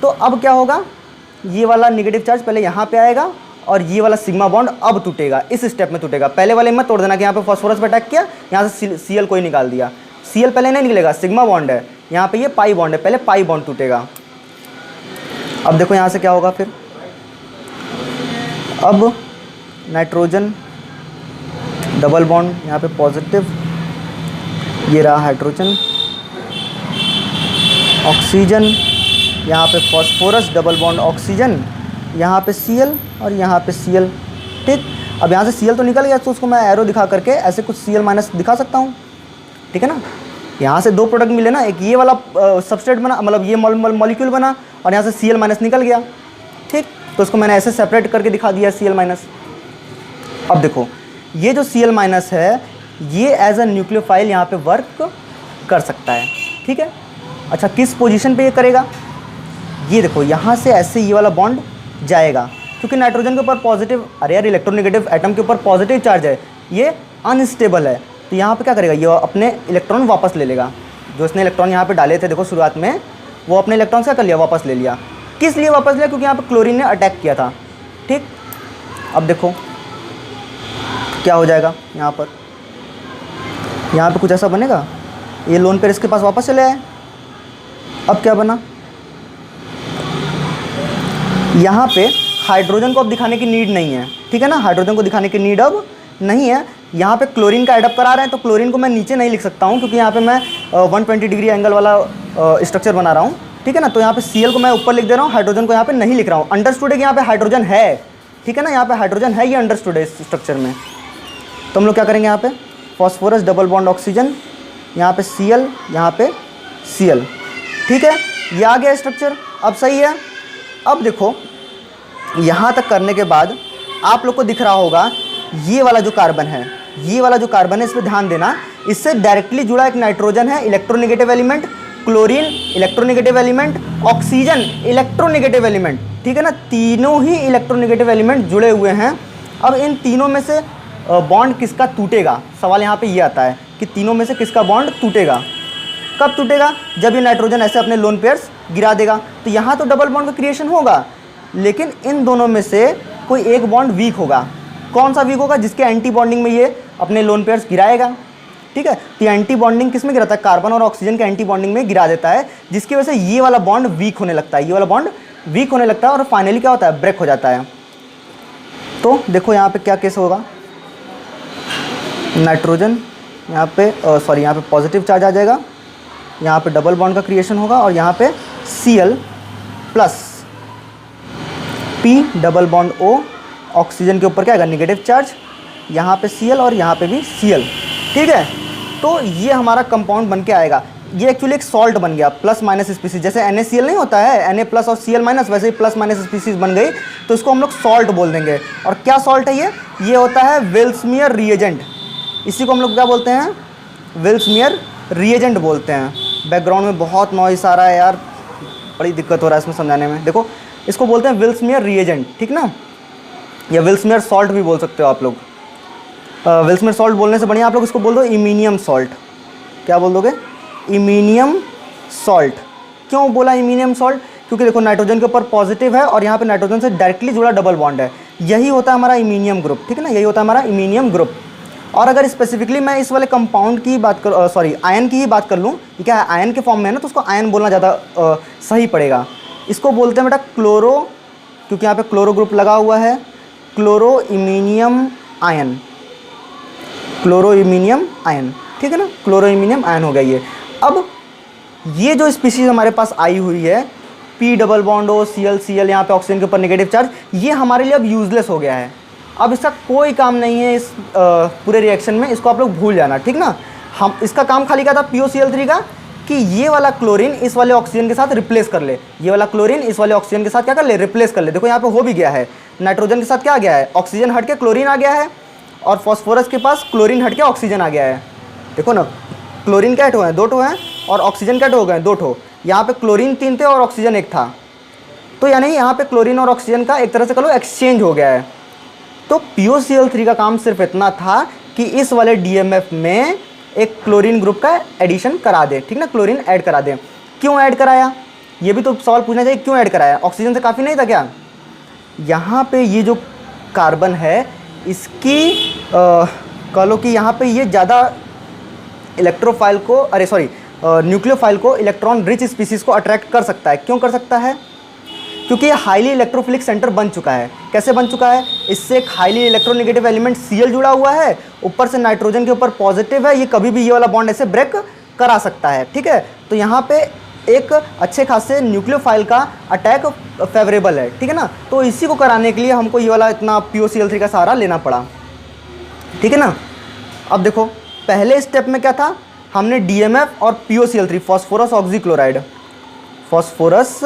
तो अब क्या होगा, ये वाला नेगेटिव चार्ज पहले यहाँ पे आएगा और ये वाला सिग्मा बॉन्ड अब टूटेगा, इस स्टेप में टूटेगा। पहले वाले मत तोड़ देना कि यहाँ पे फॉस्फोरस पे अटैक किया, यहाँ से Cl कोई निकाल दिया, Cl पहले नहीं निकलेगा, सिग्मा बॉन्ड है, यहाँ पे ये पाई बॉन्ड है, पहले पाई बॉन्ड टूटेगा। अब देखो यहाँ से क्या होगा फिर, अब नाइट्रोजन डबल बॉन्ड यहाँ पे पॉजिटिव, ये रहा हाइड्रोजन, ऑक्सीजन, यहाँ पे फॉस्फोरस डबल बॉन्ड ऑक्सीजन, यहाँ पे Cl और यहाँ पे Cl, ठीक। अब यहाँ से Cl तो निकल गया, तो उसको मैं एरो दिखा करके ऐसे कुछ Cl माइनस दिखा सकता हूँ, ठीक है ना। यहाँ से 2 प्रोडक्ट मिले ना, एक ये वाला सबस्ट्रेट बना, मतलब ये मॉलिक्यूल बना, और यहाँ से Cl माइनस निकल गया, ठीक। तो उसको मैंने ऐसे सेपरेट करके दिखा दिया Cl माइनस। अब देखो ये जो Cl माइनस है ये एज अ न्यूक्लियोफाइल यहाँ पे वर्क कर सकता है, ठीक है। अच्छा किस पोजीशन पे ये करेगा, ये देखो यहाँ से ऐसे ये वाला बॉन्ड जाएगा, क्योंकि नाइट्रोजन के ऊपर पॉजिटिव, अरे यार इलेक्ट्रोनेगेटिव एटम के ऊपर पॉजिटिव चार्ज है, ये अनस्टेबल है, तो यहाँ पे क्या करेगा, ये अपने इलेक्ट्रॉन वापस ले लेगा। जो इसने इलेक्ट्रॉन यहाँ पे डाले थे देखो शुरुआत में, वो अपने इलेक्ट्रॉन क्या कर लिया, वापस ले लिया। किस लिए वापस लिया, क्योंकि यहाँ पे क्लोरीन ने अटैक किया था, ठीक। अब देखो क्या हो जाएगा, यहाँ पे कुछ ऐसा बनेगा, ये लोन पेयर इसके पास वापस चले आए। अब क्या बना, यहाँ पे हाइड्रोजन को अब दिखाने की नीड नहीं है, ठीक है ना, हाइड्रोजन को दिखाने की नीड अब नहीं है। यहाँ पे क्लोरीन का एडअप करा रहे हैं, तो क्लोरीन को मैं नीचे नहीं लिख सकता हूँ, क्योंकि यहाँ पे मैं 120 डिग्री एंगल वाला स्ट्रक्चर बना रहा हूँ, ठीक है ना। तो यहाँ पे Cl को मैं ऊपर लिख दे रहा हूँ, हाइड्रोजन को यहाँ पे नहीं लिख रहा हूँ। अंडरस्टूड है कि यहाँ पे हाइड्रोजन है, ठीक है ना, यहाँ पे हाइड्रोजन है, ये अंडरस्टूड है इस स्ट्रक्चर में। तो हम लोग क्या करेंगे, यहाँ पे फॉस्फोरस डबल बॉन्ड ऑक्सीजन, यहाँ पे Cl, यहाँ पे Cl, ठीक है, ये आ गया स्ट्रक्चर। अब सही है। अब देखो यहाँ तक करने के बाद आप लोग को दिख रहा होगा ये वाला जो कार्बन है, ये वाला जो कार्बन है, इस पर ध्यान देना, इससे डायरेक्टली जुड़ा एक नाइट्रोजन है electronegative element, chlorine electronegative element, oxygen electronegative element, ठीक है ना, तीनों ही इलेक्ट्रोनेगेटिव एलिमेंट जुड़े हुए हैं। अब इन तीनों में से बॉन्ड किसका टूटेगा, सवाल यहाँ पे ये आता है कि तीनों में से किसका बॉन्ड टूटेगा। कब टूटेगा, जब ये नाइट्रोजन ऐसे अपने लोन पेयर्स गिरा देगा। तो यहाँ तो डबल बॉन्ड का क्रिएशन होगा, लेकिन इन दोनों में से कोई एक बॉन्ड वीक होगा। कौन सा वीक होगा, जिसके एंटी बॉन्डिंग में ये अपने लोन पेयर्स गिराएगा, ठीक है। तो ये एंटी बॉन्डिंग किस में गिराता है, कार्बन और ऑक्सीजन के एंटी बॉन्डिंग में गिरा देता है, जिसकी वजह से ये वाला बॉन्ड वीक होने लगता है, ये वाला बॉन्ड वीक होने लगता है और फाइनली क्या होता है, ब्रेक हो जाता है। तो देखो यहाँ पे क्या केस होगा, नाइट्रोजन यहाँ पे सॉरी यहाँ पे पॉजिटिव चार्ज आ जाएगा, यहाँ पे डबल बॉन्ड का क्रिएशन होगा और यहाँ पे Cl plus P double bond O, oxygen के ऊपर क्या आएगा, नेगेटिव चार्ज, यहाँ पे Cl और यहाँ पे भी Cl, ठीक है। तो ये हमारा कंपाउंड बन के आएगा। ये एक्चुअली एक सॉल्ट बन गया, प्लस माइनस स्पीसीज, जैसे NaCl नहीं होता है, Na प्लस और Cl माइनस, वैसे ही प्लस माइनस स्पीसीज बन गई, तो इसको हम लोग सॉल्ट बोल देंगे। और क्या सॉल्ट है ये होता है वेल्समियर रिएजेंट, इसी को हम लोग क्या बोलते हैं, वेल्समियर रिएजेंट बोलते हैं। बैकग्राउंड में बहुत नॉइस आ रहा है यार, बड़ी दिक्कत हो रहा है इसमें समझाने में। देखो इसको बोलते हैं वेल्समियर रिएजेंट, ठीक ना, या वेल्समियर सॉल्ट भी बोल सकते हो आप लोग। वेल्समियर सॉल्ट बोलने से बढ़िया आप लोग इसको बोल दो इमीनियम सॉल्ट। क्या बोल दोगे, इमीनियम सॉल्ट। क्यों बोला इमीनियम सॉल्ट, क्योंकि देखो नाइट्रोजन के ऊपर पॉजिटिव है और यहाँ पे नाइट्रोजन से डायरेक्टली जुड़ा डबल बॉन्ड है, यही होता है हमारा इमीनियम ग्रुप, ठीक है ना, यही होता है हमारा इमीनियम ग्रुप। और अगर स्पेसिफिकली मैं इस वाले कंपाउंड की बात कर सॉरी आयन की ही बात कर लूँ, ये क्या है आयन के फॉर्म में है ना, तो उसको आयन बोलना ज़्यादा सही पड़ेगा। इसको बोलते हैं बेटा क्लोरो, क्योंकि यहाँ पे क्लोरो ग्रुप लगा हुआ है, chloro iminium ion, chloro iminium ion, ठीक है ना, क्लोरो इमीनियम आयन हो गया ये। अब ये जो स्पीशीज हमारे पास आई हुई है P double bond O Cl, यहाँ पे ऑक्सीजन के ऊपर नेगेटिव चार्ज, ये हमारे लिए अब यूजलेस हो गया है, अब इसका कोई काम नहीं है इस पूरे रिएक्शन में, इसको आप लोग भूल जाना, ठीक ना। हम इसका काम खाली क्या था POCl3 का, कि ये वाला क्लोरीन इस वाले ऑक्सीजन के साथ रिप्लेस कर ले, ये वाला क्लोरीन इस वाले ऑक्सीजन के साथ क्या कर ले, रिप्लेस कर ले। देखो यहाँ पे हो भी गया है, नाइट्रोजन के साथ क्या आ गया है, ऑक्सीजन हट के क्लोरीन आ गया है, और फॉस्फोरस के पास क्लोरीन हट के ऑक्सीजन आ गया है। देखो ना, क्लोरीन क्या ठो हैं, 2 ठो हैं, और ऑक्सीजन क्या ठो हो गए, 2 ठो। यहाँ पे क्लोरीन 3 थे और ऑक्सीजन 1 था, तो यानी यहाँ पे क्लोरीन और ऑक्सीजन का एक तरह से करो एक्सचेंज हो गया है। तो POCl3 का काम सिर्फ इतना था कि इस वाले DMF में एक क्लोरीन ग्रुप का एडिशन करा दे, ठीक ना, क्लोरीन ऐड करा दे। क्यों ऐड कराया, ये भी तो सवाल पूछना चाहिए, क्यों ऐड कराया, ऑक्सीजन से काफ़ी नहीं था क्या। यहाँ पे ये जो कार्बन है इसकी कह लो कि यहाँ पे ये ज़्यादा इलेक्ट्रोफाइल को, अरे सॉरी न्यूक्लियोफाइल को, इलेक्ट्रॉन रिच स्पीसीज़ को अट्रैक्ट कर सकता है। क्यों कर सकता है, क्योंकि ये हाईली इलेक्ट्रोफिलिक सेंटर बन चुका है। कैसे बन चुका है, इससे एक हाईली इलेक्ट्रोनेगेटिव एलिमेंट Cl जुड़ा हुआ है, ऊपर से नाइट्रोजन के ऊपर पॉजिटिव है, ये कभी भी ये वाला बॉन्ड ऐसे ब्रेक करा सकता है, ठीक है। तो यहाँ पे एक अच्छे खासे न्यूक्लियोफाइल का अटैक फेवरेबल है, ठीक है ना। तो इसी को कराने के लिए हमको ये वाला इतना POCl3 का सहारा लेना पड़ा, ठीक है ना। अब देखो पहले स्टेप में क्या था, हमने DMF और POCl3 phosphorus oxychloride, phosphorus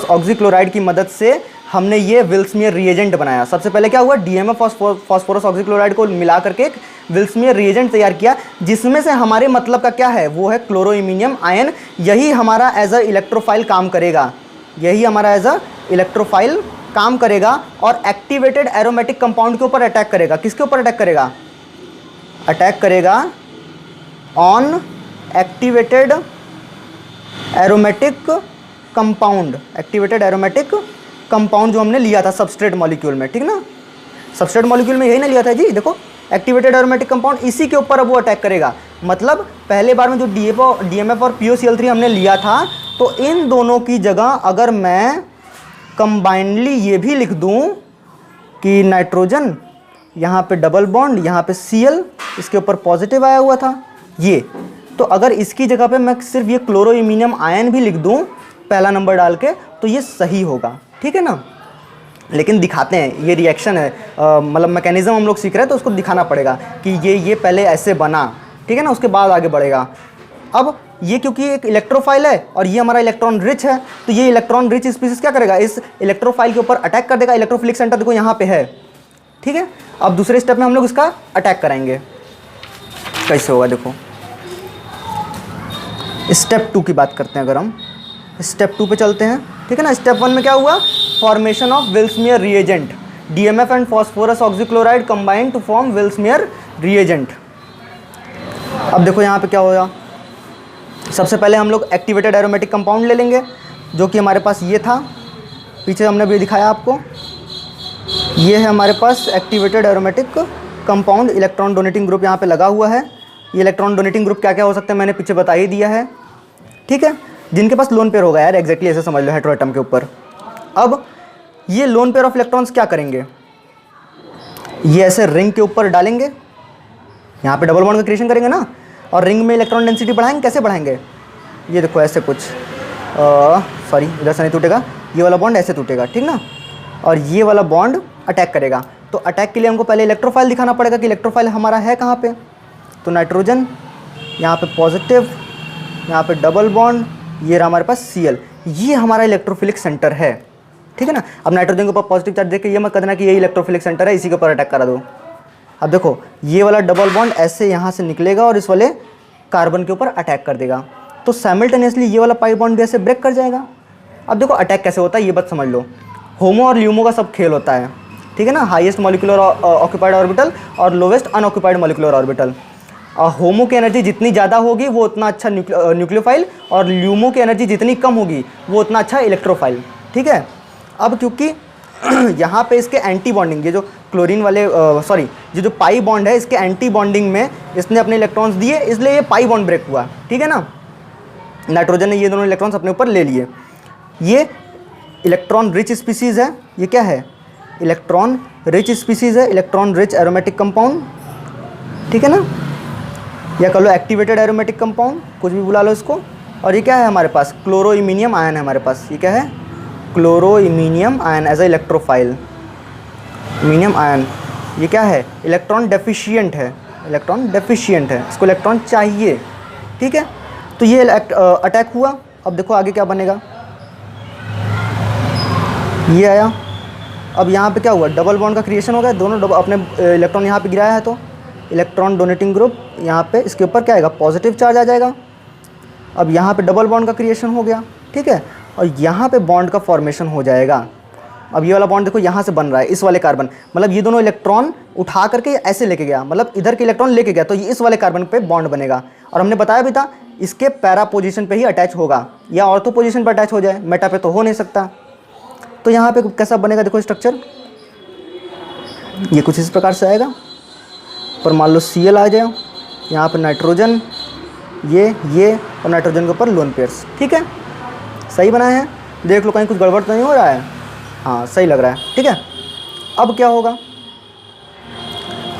oxychloride की मदद से हमने ये विल्समियर रिएजेंट बनाया। सबसे पहले क्या हुआ, DMF फास्फोरस ऑक्सीक्लोराइड को मिला करके एक विल्समियर रिएजेंट तैयार किया, जिसमें से हमारे मतलब का क्या है, वो है क्लोरोइमीनियम आयन। यही हमारा एज अ इलेक्ट्रोफाइल काम करेगा, यही हमारा एज अ इलेक्ट्रोफाइल काम करेगा और एक्टिवेटेड एरोमेटिक कंपाउंड के ऊपर अटैक करेगा। किसके ऊपर अटैक करेगा, अटैक करेगा on activated aromatic compound, activated aromatic compound जो हमने लिया था सबस्ट्रेट मॉलिक्यूल में, ठीक ना, सबस्ट्रेट मॉलिक्यूल में यही ना लिया था जी। देखो एक्टिवेटेड एरोमेटिक कंपाउंड, इसी के ऊपर अब वो अटैक करेगा। मतलब पहले बार में जो DMF और POCl3 हमने लिया था, तो इन दोनों की जगह अगर मैं कंबाइंडली ये भी लिख दूं कि नाइट्रोजन यहाँ पे डबल बॉन्ड, यहाँ पे Cl, इसके ऊपर पॉजिटिव आया हुआ था ये, तो अगर इसकी जगह पे मैं सिर्फ ये क्लोरोइमीनियम आयन भी लिख दूं पहला नंबर डाल के, तो ये सही होगा, ठीक है ना। लेकिन दिखाते हैं, ये रिएक्शन है, मतलब मैकेनिज्म हम लोग सीख रहे हैं, तो उसको दिखाना पड़ेगा कि ये पहले ऐसे बना, ठीक है ना, उसके बाद आगे बढ़ेगा। अब ये क्योंकि एक इलेक्ट्रोफाइल है और ये हमारा इलेक्ट्रॉन रिच है, तो ये इलेक्ट्रॉन रिच स्पीसीज क्या करेगा, इस इलेक्ट्रोफाइल के ऊपर अटैक कर देगा। इलेक्ट्रोफिलिक सेंटर देखो यहाँ पे है, ठीक है। अब दूसरे स्टेप में हम लोग इसका अटैक कराएंगे, कैसे होगा देखो। स्टेप 2 की बात करते हैं, अगर हम स्टेप 2 पे चलते हैं, ठीक है ना। स्टेप 1 में क्या हुआ, formation of Vilsmeier reagent, DMF and phosphorus oxychloride combine to form Vilsmeier reagent. अब देखो यहाँ पे क्या होगा, सबसे पहले हम लोग एक्टिवेटेड एरोमेटिक कंपाउंड ले लेंगे, जो कि हमारे पास ये था, पीछे हमने भी दिखाया आपको, ये है हमारे पास activated aromatic compound. Electron donating group यहाँ पे लगा हुआ है। ये इलेक्ट्रॉन डोनेटिंग ग्रुप क्या क्या हो सकते हैं मैंने पीछे बता ही दिया है, ठीक है। जिनके पास लोन पेयर होगा यार, एग्जैक्टली ऐसे समझ लो, हेटेरोएटम के ऊपर। अब ये लोन पेयर ऑफ इलेक्ट्रॉन्स क्या करेंगे, ये ऐसे रिंग के ऊपर डालेंगे, यहाँ पे डबल बॉन्ड का क्रिएशन करेंगे ना, और रिंग में इलेक्ट्रॉन डेंसिटी बढ़ाएंगे। कैसे बढ़ाएंगे, ये देखो ऐसे कुछ, सॉरी इधर से नहीं टूटेगा, ये वाला बॉन्ड ऐसे टूटेगा, ठीक ना, और ये वाला बॉन्ड अटैक करेगा। तो अटैक के लिए हमको पहले इलेक्ट्रोफाइल दिखाना पड़ेगा कि इलेक्ट्रोफाइल हमारा है कहाँ पे। तो नाइट्रोजन यहाँ पे पॉजिटिव, यहाँ पे डबल बॉन्ड, ये रहा हमारे पास Cl, ये हमारा इलेक्ट्रोफिलिक सेंटर है, ठीक है ना। अब नाइट्रोजन के ऊपर पॉजिटिव चार्ज देख के ये मत करना कि ये इलेक्ट्रोफिलिक सेंटर है, इसी के ऊपर अटैक करा दो। अब देखो ये वाला डबल बॉन्ड ऐसे यहाँ से निकलेगा और इस वाले कार्बन के ऊपर अटैक कर देगा, तो साइमल्टेनियसली ये वाला पाई बॉन्ड भी ऐसे ब्रेक कर जाएगा। अब देखो अटैक कैसे होता है ये बात समझ लो। होमो और ल्यूमो का सब खेल होता है, ठीक है ना, हाईएस्ट मॉलिक्यूलर ऑक्यूपाइड ऑर्बिटल और लोवेस्ट अनऑक्यूपाइड मॉलिक्यूलर ऑर्बिटल। होमो की एनर्जी जितनी ज़्यादा होगी वो उतना अच्छा न्यूक्लियोफाइल, और ल्यूमो की एनर्जी जितनी कम होगी वो उतना अच्छा इलेक्ट्रोफाइल, ठीक है। अब क्योंकि यहाँ पे इसके एंटी बॉन्डिंग, ये जो क्लोरीन वाले सॉरी ये जो पाई बॉन्ड है, इसके एंटी बॉन्डिंग में इसने अपने इलेक्ट्रॉन्स दिए, इसलिए ये पाई बॉन्ड ब्रेक हुआ, ठीक है ना। नाइट्रोजन ने ये दोनों इलेक्ट्रॉन्स अपने ऊपर ले लिए। ये इलेक्ट्रॉन रिच स्पीसीज़ है, ये क्या है, इलेक्ट्रॉन रिच स्पीसीज़ है, इलेक्ट्रॉन रिच एरोमेटिक कंपाउंड, ठीक है ना, या कह लो एक्टिवेटेड एरोमेटिक कंपाउंड, कुछ भी बुला लो इसको। और ये क्या है हमारे पास, क्लोरोइमीनियम आयन है हमारे पास, ये क्या है, chloroiminium ion as a electrophile. Iminium ion ये क्या है, इलेक्ट्रॉन डेफिशिएंट है, इलेक्ट्रॉन डेफिशिएंट है, इसको इलेक्ट्रॉन चाहिए, ठीक है। तो ये अटैक हुआ। अब देखो आगे क्या बनेगा, ये आया। अब यहाँ पे क्या हुआ, डबल बॉन्ड का क्रिएशन हो गया, दोनों अपने इलेक्ट्रॉन यहाँ पे गिराया है, तो इलेक्ट्रॉन डोनेटिंग ग्रुप यहाँ पे इसके ऊपर क्या आएगा, पॉजिटिव चार्ज आ जाएगा। अब यहाँ पे डबल बॉन्ड का क्रिएशन हो गया, ठीक है, और यहाँ पे बॉन्ड का फॉर्मेशन हो जाएगा। अब ये वाला बॉन्ड देखो यहाँ से बन रहा है, इस वाले कार्बन, मतलब ये दोनों इलेक्ट्रॉन उठा करके ऐसे लेके गया, मतलब इधर के इलेक्ट्रॉन लेके गया, तो ये इस वाले कार्बन पे बॉन्ड बनेगा। और हमने बताया भी था इसके पैरा पोजीशन पे ही अटैच होगा, या ऑर्थो पोजीशन पर अटैच हो जाए, मेटा पे तो हो नहीं सकता। तो यहाँ पे कैसा बनेगा देखो स्ट्रक्चर, ये कुछ इस प्रकार से आएगा। पर मान लो Cl आ जाए, यहाँ पर नाइट्रोजन, ये और नाइट्रोजन के ऊपर लोन पेयर्स, ठीक है, सही बनाए हैं। देख लो कहीं कुछ गड़बड़ तो नहीं हो रहा है, हाँ सही लग रहा है, ठीक है। अब क्या होगा,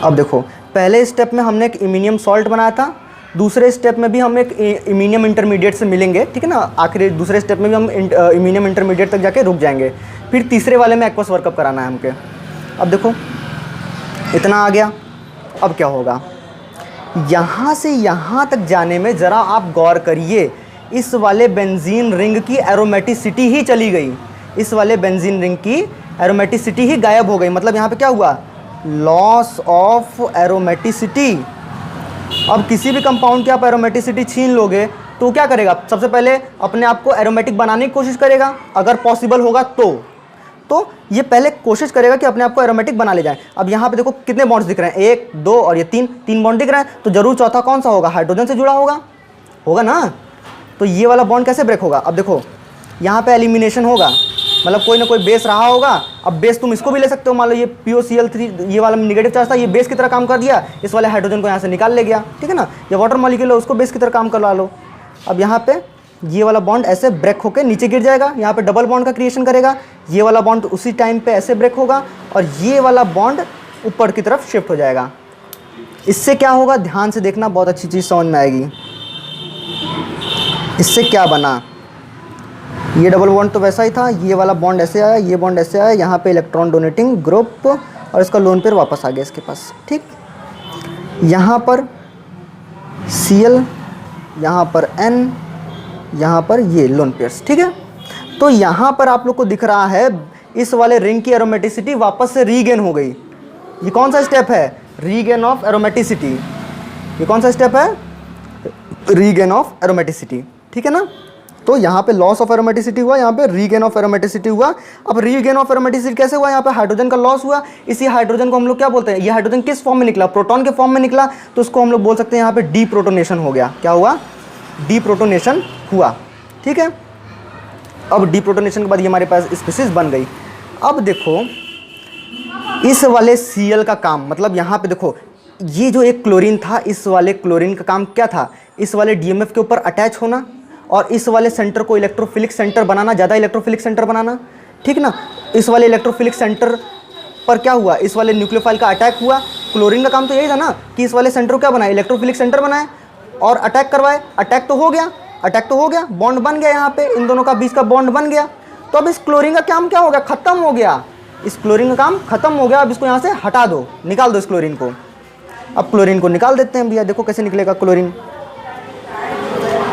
अब देखो पहले स्टेप में हमने एक इमीनियम सॉल्ट बनाया था, दूसरे स्टेप में भी हम एक इमीनियम इंटरमीडिएट से मिलेंगे, ठीक है ना। आखिरी दूसरे स्टेप में भी हम इमीनियम इंटरमीडिएट तक जाके रुक जाएंगे, फिर तीसरे वाले में एक्वस वर्कअप कराना है हमके। अब देखो इतना आ गया। अब क्या होगा, यहाँ से यहाँ तक जाने में ज़रा आप गौर करिए, इस वाले बेंजीन रिंग की एरोमेटिसिटी ही चली गई। इस वाले बेंजीन रिंग की एरोमेटिसिटी ही गायब हो गई। मतलब यहाँ पे क्या हुआ, लॉस ऑफ एरोमेटिसिटी। अब किसी भी कंपाउंड की आप एरोमेटिसिटी छीन लोगे तो क्या करेगा, सबसे पहले अपने आप को एरोमेटिक बनाने की कोशिश करेगा, अगर पॉसिबल होगा तो ये पहले कोशिश करेगा कि अपने आप को एरोमेटिक बना ले जाए। अब यहाँ पे देखो कितने बॉन्ड्स दिख रहे हैं, 1 2 और ये 3 बॉन्ड दिख रहे हैं, तो जरूर चौथा कौन सा होगा, हाइड्रोजन से जुड़ा होगा ना। तो ये वाला बॉन्ड कैसे ब्रेक होगा, अब देखो यहाँ पे एलिमिनेशन होगा, मतलब कोई ना कोई बेस रहा होगा। अब बेस तुम इसको भी ले सकते हो, मान लो ये POCl3 ये वाला नेगेटिव चार्ज था, ये बेस की तरह काम कर दिया, इस वाले हाइड्रोजन को यहाँ से निकाल ले गया, ठीक है ना। ये वाटर मॉलिक्यूल है, उसको बेस की तरह काम करवा लो। अब यहाँ पे ये वाला बॉन्ड ऐसे ब्रेक होकर नीचे गिर जाएगा, यहाँ पे डबल बॉन्ड का क्रिएशन करेगा, ये वाला बॉन्ड उसी टाइम पे ऐसे ब्रेक होगा और ये वाला बॉन्ड ऊपर की तरफ शिफ्ट हो जाएगा। इससे क्या होगा, ध्यान से देखना, बहुत अच्छी चीज़ समझ में आएगी। इससे क्या बना, ये डबल बॉन्ड तो वैसा ही था, ये वाला बॉन्ड ऐसे आया, ये बॉन्ड ऐसे आया, यहाँ पे इलेक्ट्रॉन डोनेटिंग ग्रुप और इसका लोन पेयर वापस आ गया इसके पास, ठीक। यहाँ पर Cl, यहाँ पर N, यहाँ पर ये लोन पेयर्स, ठीक है। तो यहाँ पर आप लोग को दिख रहा है इस वाले रिंग की एरोमेटिसिटी वापस से रीगेन हो गई। ये कौन सा स्टेप है, रीगेन ऑफ एरोमेटिसिटी। ये कौन सा स्टेप है, रीगेन ऑफ एरोमेटिसिटी, ठीक है ना। तो यहाँ पे लॉस ऑफ एरोमेटिसिटी हुआ, यहाँ पे रीगेन ऑफ एरोमेटिसिटी हुआ। अब रीगेन ऑफ एरोमेटिसिटी कैसे हुआ, यहाँ पे हाइड्रोजन का लॉस हुआ। इसी हाइड्रोजन को हम लोग क्या बोलते हैं, ये हाइड्रोजन किस फॉर्म में निकला, प्रोटॉन के फॉर्म में निकला, तो उसको हम लोग बोल सकते हैं यहाँ पे डीप्रोटोनेशन हो गया। क्या हुआ, डीप्रोटोनेशन हुआ, ठीक है। अब डीप्रोटोनेशन के बाद ये हमारे पास स्पीशीज बन गई। अब देखो इस वाले Cl का काम, मतलब यहाँ पे देखो ये जो एक क्लोरीन था, इस वाले क्लोरीन का काम क्या था, इस वाले DMF के ऊपर अटैच होना और इस वाले सेंटर को इलेक्ट्रोफिलिक सेंटर बनाना, ज़्यादा इलेक्ट्रोफिलिक सेंटर बनाना, ठीक ना। इस वाले इलेक्ट्रोफिलिक सेंटर पर क्या हुआ, इस वाले न्यूक्लियोफाइल का अटैक हुआ। क्लोरीन का काम तो यही था ना कि इस वाले सेंटर को क्या बनाए, इलेक्ट्रोफिलिक सेंटर बनाए और अटैक करवाए। अटैक तो हो गया, बॉन्ड बन गया, यहाँ पे इन दोनों का बीच का बॉन्ड बन गया। तो अब इस क्लोरीन का काम क्या हो गया, खत्म हो गया, इस क्लोरीन का काम खत्म हो गया। अब इसको यहाँ से हटा दो, निकाल दो इस क्लोरीन को। अब क्लोरीन को निकाल देते हैं भैया, देखो कैसे निकलेगा क्लोरीन।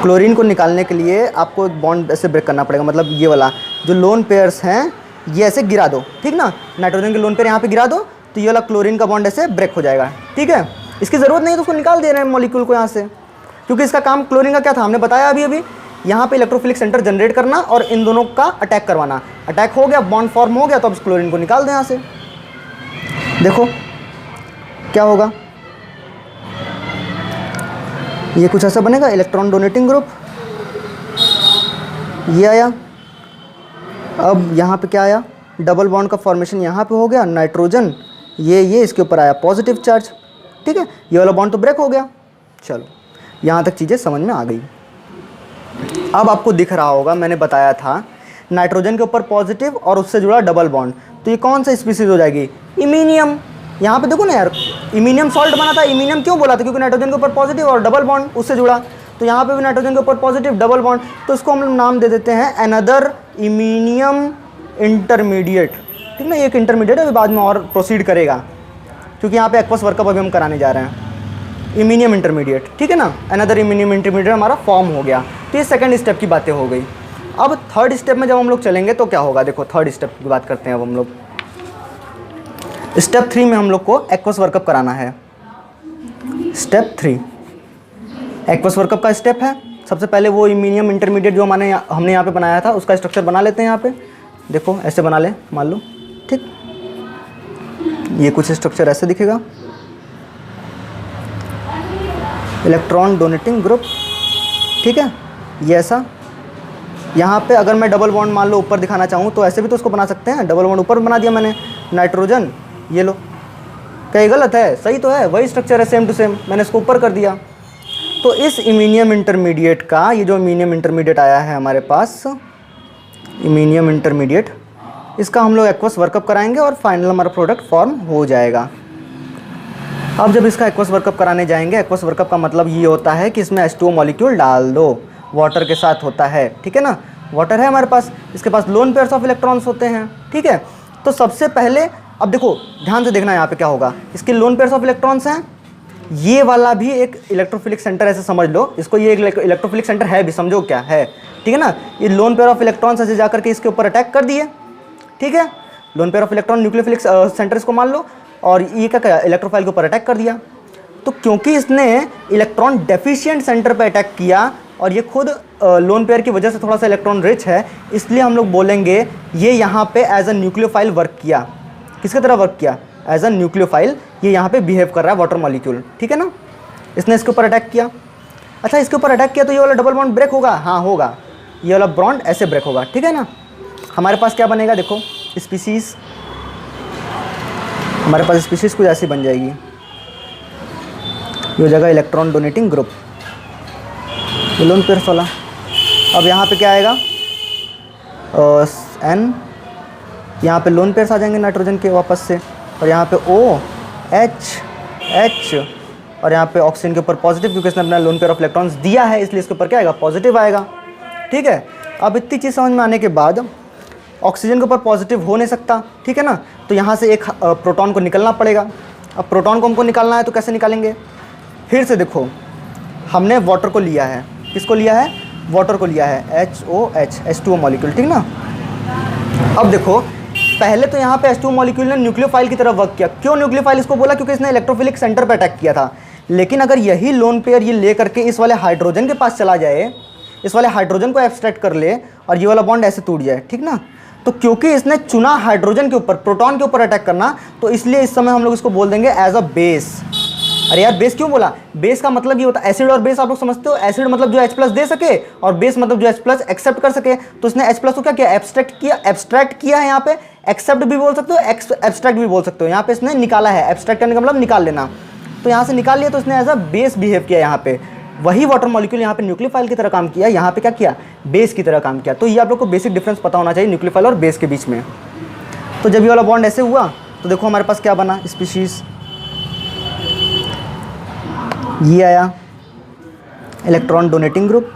क्लोरीन को निकालने के लिए आपको एक बॉन्ड ऐसे ब्रेक करना पड़ेगा, मतलब ये वाला जो लोन पेयर्स हैं ये ऐसे गिरा दो, ठीक ना। नाइट्रोजन के लोन पेयर यहाँ पे गिरा दो तो ये वाला क्लोरीन का बॉन्ड ऐसे ब्रेक हो जाएगा, ठीक है। इसकी ज़रूरत नहीं तो उसको निकाल दे रहे हैं मॉलिक्यूल को यहाँ से, क्योंकि इसका काम क्लोरीन का क्या था, हमने बताया अभी यहाँ पे इलेक्ट्रोफिलिक सेंटर जनरेट करना और इन दोनों का अटैक करवाना। अटैक हो गया, बॉन्ड फॉर्म हो गया, तो अब इस क्लोरीन को निकाल दें यहाँ से। देखो क्या होगा, ये कुछ ऐसा बनेगा, इलेक्ट्रॉन डोनेटिंग ग्रुप ये आया। अब यहाँ पे क्या आया, डबल बॉन्ड का फॉर्मेशन यहाँ पे हो गया, नाइट्रोजन ये इसके ऊपर आया पॉजिटिव चार्ज, ठीक है। ये वाला बॉन्ड तो ब्रेक हो गया। चलो यहाँ तक चीज़ें समझ में आ गई। अब आपको दिख रहा होगा, मैंने बताया था नाइट्रोजन के ऊपर पॉजिटिव और उससे जुड़ा डबल बॉन्ड, तो ये कौन सा स्पीसीज हो जाएगी, इमीनियम। यहाँ पे देखो ना यार, इमीनियम सॉल्ट बना था। इमीनियम क्यों बोला था, क्योंकि नाइट्रोजन के ऊपर पॉजिटिव और डबल बॉन्ड उससे जुड़ा, तो यहाँ पे भी नाइट्रोजन के ऊपर पॉजिटिव डबल बॉन्ड, तो इसको हम लोग नाम दे देते हैं अनदर इमीनियम इंटरमीडिएट, ठीक ना। एक इंटरमीडिएट अभी बाद में और प्रोसीड करेगा, क्योंकि यहाँ पे एक्वस वर्कअप अभी हम कराने जा रहे हैं। इमीनियम इंटरमीडिएट, ठीक है ना, अनदर इमीनियम इंटरमीडिएट हमारा फॉर्म हो गया। तो ये सेकंड स्टेप की बातें हो गई। अब थर्ड स्टेप में जब हम लोग चलेंगे तो क्या होगा, देखो थर्ड स्टेप की बात करते हैं अब हम लोग। स्टेप 3 में हम लोग को एक्वस वर्कअप कराना है। स्टेप 3 एक्वस वर्कअप का स्टेप है। सबसे पहले वो इमीनियम इंटरमीडिएट जो हमने यहाँ पे बनाया था उसका स्ट्रक्चर बना लेते हैं। यहाँ पे देखो ऐसे बना ले, मान लो, ठीक। ये कुछ स्ट्रक्चर ऐसे दिखेगा, इलेक्ट्रॉन डोनेटिंग ग्रुप, ठीक है, ये ऐसा। यहाँ पे अगर मैं डबल बॉन्ड मान लो ऊपर दिखाना चाहूँ तो ऐसे भी तो उसको बना सकते हैं। डबल बॉन्ड ऊपर बना दिया मैंने, नाइट्रोजन, ये लो, कहीं गलत है, सही तो है, वही स्ट्रक्चर है सेम टू सेम, मैंने इसको ऊपर कर दिया। तो इस इमीनियम इंटरमीडिएट का, ये जो इमीनियम इंटरमीडिएट आया है हमारे पास, इमीनियम इंटरमीडिएट, इसका हम लोग एक्वस वर्कअप कराएंगे और फाइनल हमारा प्रोडक्ट फॉर्म हो जाएगा। अब जब इसका एक्वस वर्कअप कराने जाएंगे, एक्वस वर्कअप का मतलब ये होता है कि इसमें H2O मॉलिक्यूल डाल दो, वाटर के साथ होता है, ठीक है ना। वाटर है हमारे पास, इसके पास लोन पेयर्स ऑफ इलेक्ट्रॉन्स होते हैं, ठीक है। तो सबसे पहले अब देखो ध्यान से देखना यहाँ पे क्या होगा, इसके लोन पेयर्स ऑफ इलेक्ट्रॉन्स हैं, ये वाला भी एक इलेक्ट्रोफिलिक सेंटर ऐसे समझ लो इसको, ये एक इलेक्ट्रोफिलिक सेंटर है भी, समझो क्या है। ठीक है ना। ये लोन पेयर ऑफ इलेक्ट्रॉन्स ऐसे जाकर के इसके ऊपर अटैक कर दिए, ठीक है। Lone pair of electron nucleophilic centre इसको मान लो, और ये क्या किया, इलेक्ट्रोफाइल के ऊपर अटैक कर दिया। तो क्योंकि इसने इलेक्ट्रॉन डेफिशिएंट सेंटर पे अटैक किया और ये खुद लोन पेयर की वजह से थोड़ा सा इलेक्ट्रॉन रिच है, इसलिए हम लोग बोलेंगे ये यहाँ पे एज अ न्यूक्लियोफाइल वर्क किया। किसकी तरह वर्क किया, एज अ न्यूक्लियोफाइल ये यहाँ पे बिहेव कर रहा है वाटर मॉलिक्यूल, ठीक है ना। इसने इसके ऊपर अटैक किया। अच्छा, इसके ऊपर अटैक किया तो ये वाला डबल बॉन्ड ब्रेक होगा, हाँ होगा, ये वाला बॉन्ड ऐसे ब्रेक होगा, ठीक है ना। हमारे पास क्या बनेगा, देखो स्पीसीज, हमारे पास स्पीसीज कुछ ऐसी बन जाएगी, ये हो जाएगा इलेक्ट्रॉन डोनेटिंग ग्रुप, ये लोन पेयर वाला। अब यहाँ पे क्या आएगा, N, यहाँ पे लोन पेयर्स आ जाएंगे नाइट्रोजन के वापस से, और यहाँ पे O, H, और यहाँ पे ऑक्सीजन के ऊपर पॉजिटिव, क्योंकि इसने अपना लोन पेयर ऑफ इलेक्ट्रॉन्स दिया है इसलिए इसके ऊपर क्या आएगा, पॉजिटिव आएगा, ठीक है। अब इतनी चीज़ समझ में आने के बाद ऑक्सीजन के ऊपर पॉजिटिव हो नहीं सकता, ठीक है ना, तो यहाँ से एक प्रोटॉन को निकलना पड़ेगा। अब प्रोटॉन को हमको निकालना है तो कैसे निकालेंगे, फिर से देखो हमने वाटर को लिया है, किसको लिया है, वाटर को लिया है, HOH, H2O मॉलिक्यूल, ठीक ना। अब देखो पहले तो यहाँ पे H2O मॉलिक्यूल ने न्यूक्लियोफाइल की तरह वर्क किया। क्यों न्यूक्लियोफाइल इसको बोला, क्योंकि इसने इलेक्ट्रोफिलिक सेंटर पे अटैक किया था। लेकिन अगर यही लोन पेयर ये ले करके इस वाले हाइड्रोजन के पास चला जाए, इस वाले हाइड्रोजन को एब्स्ट्रैक्ट कर ले और ये वाला बॉन्ड ऐसे टूट जाए, ठीक ना, तो क्योंकि इसने चुना हाइड्रोजन के ऊपर, प्रोटॉन के ऊपर अटैक करना, तो इसलिए इस समय हम लोग इसको बोल देंगे एज अ बेस। अरे यार बेस क्यों बोला, बेस का मतलब ये होता है, एसिड और बेस आप लोग समझते हो, एसिड मतलब जो H+ दे सके और बेस मतलब जो H+ एक्सेप्ट कर सके। तो इसने H+ को क्या किया, एब्स्ट्रैक्ट किया है। यहाँ पे एक्सेप्ट भी बोल सकते हो, एब्स्ट्रैक्ट भी बोल सकते हो। यहाँ पे इसने निकाला है, एब्स्ट्रैक्ट करने का मतलब निकाल लेना, तो यहाँ से निकाल लिया, तो इसने एज अ बेस बिहेव किया। यहाँ पे वही वाटर मॉलिक्यूल यहाँ पे न्यूक्लियोफाइल की तरह काम किया, यहाँ पे क्या किया, बेस की तरह काम किया। तो ये आप लोग को बेसिक डिफरेंस पता होना चाहिए न्यूक्लियोफाइल और बेस के बीच में। तो जब ये वाला बॉन्ड ऐसे हुआ तो देखो हमारे पास क्या बना, स्पीशीज, ये आया इलेक्ट्रॉन डोनेटिंग ग्रुप,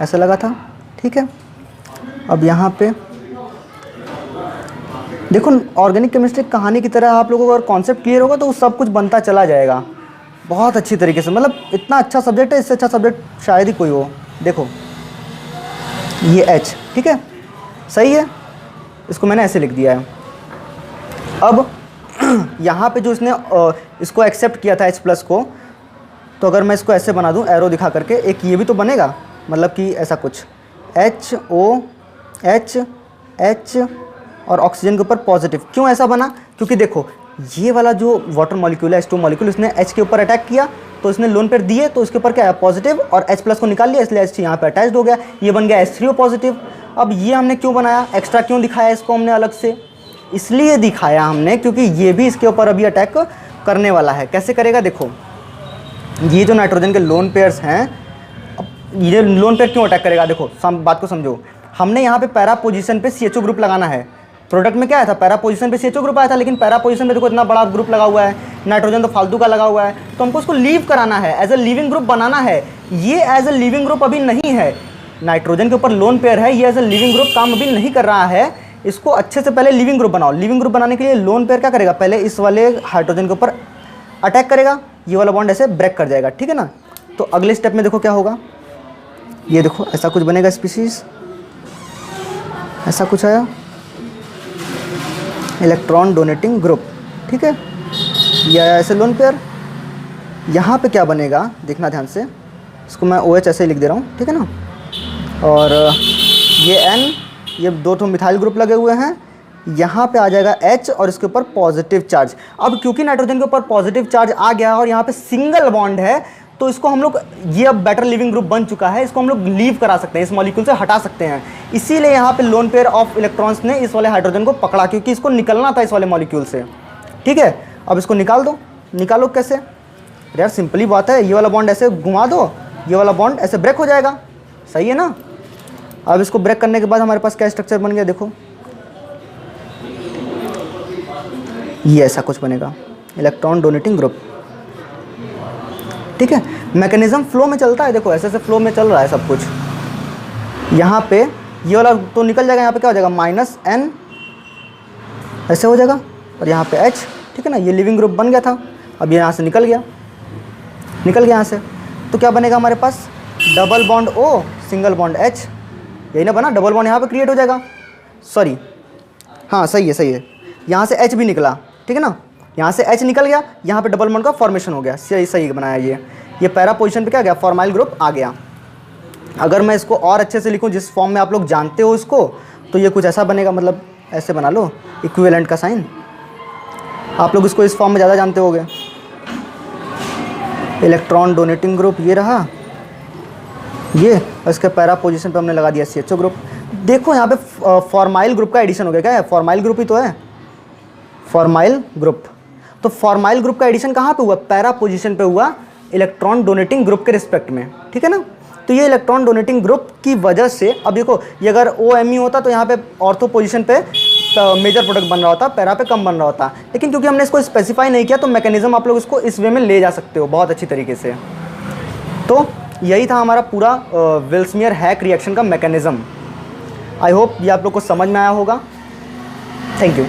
ऐसा लगा था, ठीक है। अब यहाँ पे देखो ऑर्गेनिक केमिस्ट्री कहानी की तरह आप लोगों को अगर कॉन्सेप्ट क्लियर होगा तो सब कुछ बनता चला जाएगा बहुत अच्छी तरीके से। मतलब इतना अच्छा सब्जेक्ट है, इससे अच्छा सब्जेक्ट शायद ही कोई हो। देखो ये H, ठीक है, सही है, इसको मैंने ऐसे लिख दिया है। अब यहाँ पे जो इसने इसको एक्सेप्ट किया था H+ को, तो अगर मैं इसको ऐसे बना दूँ एरो दिखा करके, एक ये भी तो बनेगा, मतलब कि ऐसा कुछ HOH और ऑक्सीजन के ऊपर पॉजिटिव। क्यों ऐसा बना, क्योंकि देखो ये वाला जो वाटर मॉलिक्यूल है H2 मॉलिक्यूल, इसने H के ऊपर अटैक किया तो इसने लोन पेयर दिए, तो इसके ऊपर क्या है, पॉजिटिव, और H+ को निकाल लिया, इसलिए H यहाँ पे अटैच्ड हो गया, ये बन गया H3O पॉजिटिव। अब ये हमने क्यों बनाया, एक्स्ट्रा क्यों दिखाया इसको हमने अलग से, इसलिए दिखाया हमने क्योंकि ये भी इसके ऊपर अभी अटैक करने वाला है। कैसे करेगा, देखो ये जो नाइट्रोजन के लोन पेयर्स हैं, अब ये लोन पेयर क्यों अटैक करेगा, देखो बात को समझो। हमने यहाँ पे पैरा पोजीशन पे CHO ग्रुप लगाना है। प्रोडक्ट में क्या आया था, पैरा पोजीशन पे CHO ग्रुप आया था, लेकिन पैरा पोजीशन पे देखो इतना बड़ा ग्रुप लगा हुआ है, नाइट्रोजन तो फालतू का लगा हुआ है, तो हमको उसको लीव कराना है, एज अ लिविंग ग्रुप बनाना है। ये एज अ लिविंग ग्रुप अभी नहीं है, नाइट्रोजन के ऊपर लोन पेयर है, ये एज अ लिविंग ग्रुप काम अभी नहीं कर रहा है। इसको अच्छे से पहले लिविंग ग्रुप बनाओ। लिविंग ग्रुप बनाने के लिए लोन पेयर क्या करेगा, पहले इस वाले हाइड्रोजन के ऊपर अटैक करेगा, ये वाला बॉन्ड ऐसे ब्रेक कर जाएगा, ठीक है ना। तो अगले स्टेप में देखो क्या होगा, ये देखो ऐसा कुछ बनेगा, स्पीशीज ऐसा कुछ आया, इलेक्ट्रॉन डोनेटिंग ग्रुप, ठीक है, ये आया ऐसे लोन पेयर। यहाँ पे क्या बनेगा देखना ध्यान से, इसको मैं OH ऐसे ही लिख दे रहा हूँ, ठीक है ना, और ये N, ये दो ठो मिथाइल ग्रुप लगे हुए हैं, यहाँ पे आ जाएगा H और इसके ऊपर पॉजिटिव चार्ज। अब क्योंकि नाइट्रोजन के ऊपर पॉजिटिव चार्ज आ गया और यहाँ पे सिंगल बॉन्ड है, तो इसको हम लोग, ये अब बेटर लिविंग ग्रुप बन चुका है, इसको हम लोग लीव करा सकते हैं, इस मॉलिक्यूल से हटा सकते हैं। इसीलिए यहाँ पे लोन पेयर ऑफ इलेक्ट्रॉन्स ने इस वाले हाइड्रोजन को पकड़ा, क्योंकि इसको निकलना था इस वाले मॉलिक्यूल से, ठीक है। अब इसको निकाल दो, निकालो कैसे यार, सिंपली बात है, ये वाला बॉन्ड ऐसे घुमा दो, ये वाला बॉन्ड ऐसे ब्रेक हो जाएगा, सही है ना। अब इसको ब्रेक करने के बाद हमारे पास क्या स्ट्रक्चर बन गया, देखो ये ऐसा कुछ बनेगा, इलेक्ट्रॉन डोनेटिंग ग्रुप, ठीक है। मैकेनिज्म फ्लो में चलता है, देखो ऐसे ऐसे फ्लो में चल रहा है सब कुछ। यहाँ पे ये वाला तो निकल जाएगा, यहाँ पे क्या हो जाएगा, -N ऐसे हो जाएगा, और यहाँ पे H, ठीक है ना, ये लिविंग ग्रुप बन गया था। अब ये यहाँ से निकल गया यहाँ से, तो क्या बनेगा हमारे पास, double bond O, single bond H, यही ना बना, डबल बॉन्ड यहाँ पे क्रिएट हो जाएगा, सॉरी हाँ सही है, यहाँ से H भी निकला, ठीक है ना, यहाँ से H निकल गया, यहाँ पे डबल बॉन्ड का फॉर्मेशन हो गया, सही बनाया ये पैरा पोजीशन पे क्या गया, फॉर्माइल ग्रुप आ गया। अगर मैं इसको और अच्छे से लिखूँ जिस फॉर्म में आप लोग जानते हो इसको, तो ये कुछ ऐसा बनेगा, मतलब ऐसे बना लो इक्विवेलेंट का साइन, आप लोग इसको इस फॉर्म में ज़्यादा जानते होगे। इलेक्ट्रॉन डोनेटिंग ग्रुप ये रहा, ये इसके पैरा पोजीशन पे हमने लगा दिया CHO ग्रुप। देखो यहाँ पे फॉर्माइल ग्रुप का एडिशन हो गया, क्या है, फॉर्माइल ग्रुप ही तो है, फॉर्माइल ग्रुप। तो फॉर्माइल ग्रुप का एडिशन कहाँ पे हुआ, पैरा पोजीशन पे हुआ इलेक्ट्रॉन डोनेटिंग ग्रुप के रिस्पेक्ट में, ठीक है ना। तो ये इलेक्ट्रॉन डोनेटिंग ग्रुप की वजह से, अब देखो ये अगर OMe होता तो यहाँ पे ऑर्थो पोजीशन पे मेजर प्रोडक्ट बन रहा होता, पैरा पे कम बन रहा होता, लेकिन क्योंकि हमने इसको स्पेसिफाई नहीं किया तो मैकेनिज्म आप लोग इसको इस वे में ले जा सकते हो बहुत अच्छी तरीके से। तो यही था हमारा पूरा विल्समियर हैक रिएक्शन का मैकेनिज्म। आई होप ये आप लोग को समझ में आया होगा। Thank you.